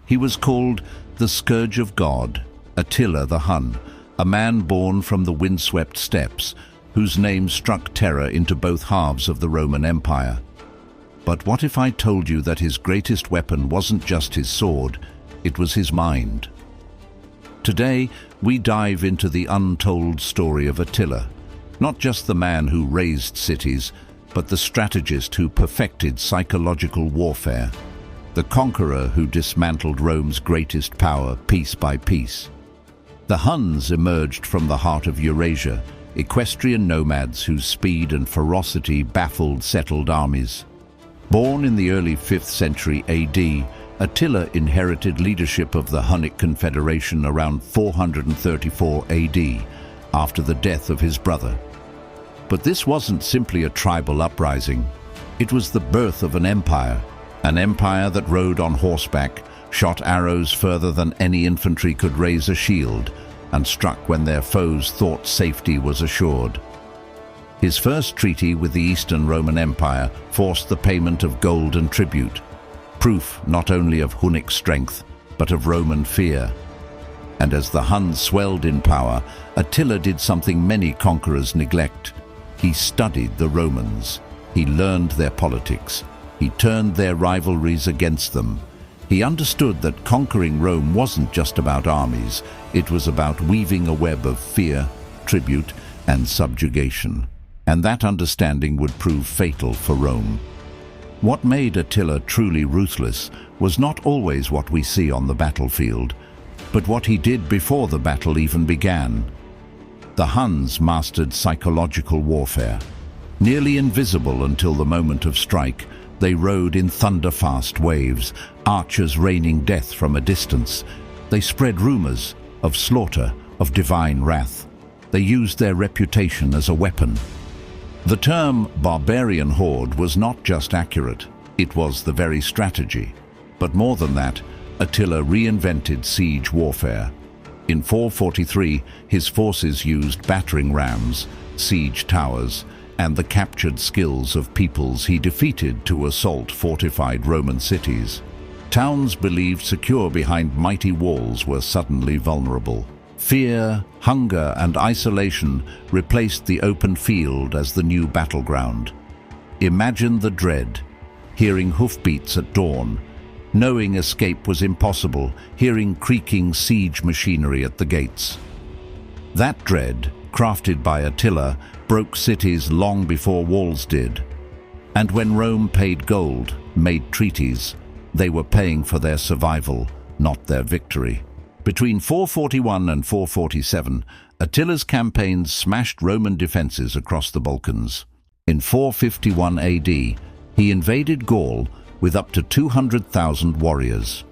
He was called the Scourge of God, Attila the Hun, a man born from the windswept steppes, whose name struck terror into both halves of the Roman Empire. But what if I told you that his greatest weapon wasn't just his sword, it was his mind? Today, we dive into the untold story of Attila, not just the man who razed cities, but the strategist who perfected psychological warfare, the conqueror who dismantled Rome's greatest power piece by piece. The Huns emerged from the heart of Eurasia, equestrian nomads whose speed and ferocity baffled settled armies. Born in the early 5th century AD, Attila inherited leadership of the Hunnic Confederation around 434 AD, after the death of his brother. But this wasn't simply a tribal uprising. It was the birth of an empire that rode on horseback, shot arrows further than any infantry could raise a shield, and struck when their foes thought safety was assured. His first treaty with the Eastern Roman Empire forced the payment of gold and tribute, proof not only of Hunnic strength, but of Roman fear. And as the Huns swelled in power, Attila did something many conquerors neglect. He studied the Romans. He learned their politics. He turned their rivalries against them. He understood that conquering Rome wasn't just about armies, it was about weaving a web of fear, tribute, and subjugation. And that understanding would prove fatal for Rome. What made Attila truly ruthless was not always what we see on the battlefield, but what he did before the battle even began. The Huns mastered psychological warfare. Nearly invisible until the moment of strike, they rode in thunder-fast waves, archers raining death from a distance. They spread rumors of slaughter, of divine wrath. They used their reputation as a weapon. The term barbarian horde was not just accurate, it was the very strategy. But more than that, Attila reinvented siege warfare. In 443, his forces used battering rams, siege towers, and the captured skills of peoples he defeated to assault fortified Roman cities. Towns believed secure behind mighty walls were suddenly vulnerable. Fear, hunger, and isolation replaced the open field as the new battleground. Imagine the dread, hearing hoofbeats at dawn, knowing escape was impossible, hearing creaking siege machinery at the gates. That dread, crafted by Attila, broke cities long before walls did. And when Rome paid gold, made treaties, they were paying for their survival, not their victory. Between 441 and 447, Attila's campaigns smashed Roman defenses across the Balkans. In 451 AD, he invaded Gaul with up to 200,000 warriors.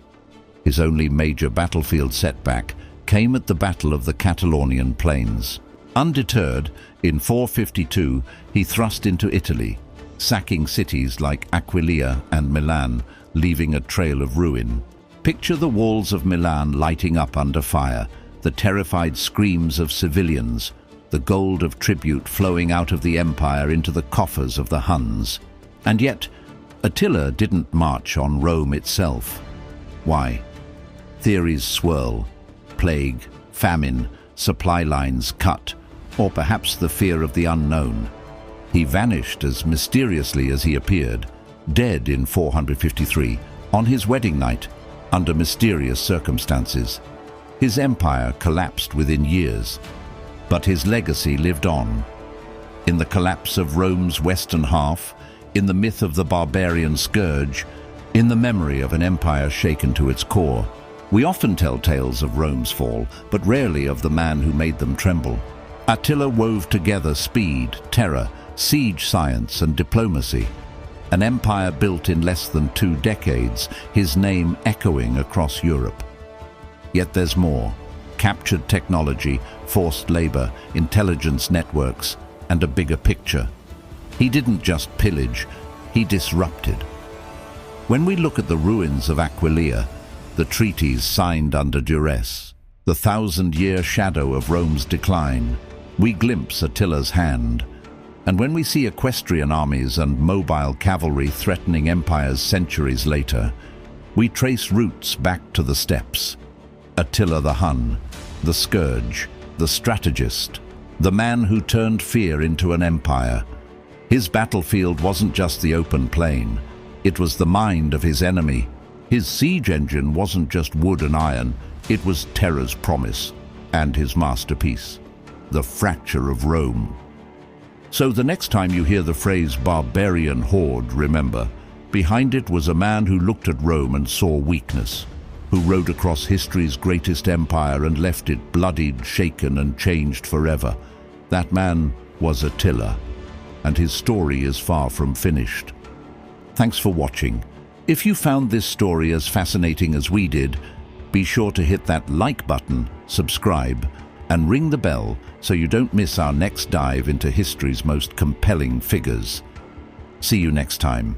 His only major battlefield setback came at the Battle of the Catalonian Plains. Undeterred, in 452, he thrust into Italy, sacking cities like Aquileia and Milan, leaving a trail of ruin. Picture the walls of Milan lighting up under fire, the terrified screams of civilians, the gold of tribute flowing out of the empire into the coffers of the Huns. And yet, Attila didn't march on Rome itself. Why? Theories swirl. Plague, famine, supply lines cut, or perhaps the fear of the unknown. He vanished as mysteriously as he appeared, dead in 453, on his wedding night, under mysterious circumstances. His empire collapsed within years, but his legacy lived on. In the collapse of Rome's western half, in the myth of the barbarian scourge, in the memory of an empire shaken to its core, we often tell tales of Rome's fall, but rarely of the man who made them tremble. Attila wove together speed, terror, siege science, and diplomacy. An empire built in less than 2 decades, his name echoing across Europe. Yet there's more. Captured technology, forced labor, intelligence networks, and a bigger picture. He didn't just pillage, he disrupted. When we look at the ruins of Aquileia, the treaties signed under duress, the 1,000-year shadow of Rome's decline, we glimpse Attila's hand. And when we see equestrian armies and mobile cavalry threatening empires centuries later, We trace roots back to the steppes. Attila the Hun, the Scourge, the strategist, the man who turned fear into an empire. His battlefield wasn't just the open plain, it was the mind of his enemy. His siege engine wasn't just wood and iron, it was terror's promise, and his masterpiece, the fracture of Rome. So the next time you hear the phrase barbarian horde, remember, behind it was a man who looked at Rome and saw weakness, who rode across history's greatest empire and left it bloodied, shaken, and changed forever. That man was Attila, and his story is far from finished. Thanks for watching. If you found this story as fascinating as we did, be sure to hit that like button, subscribe, and ring the bell so you don't miss our next dive into history's most compelling figures. See you next time.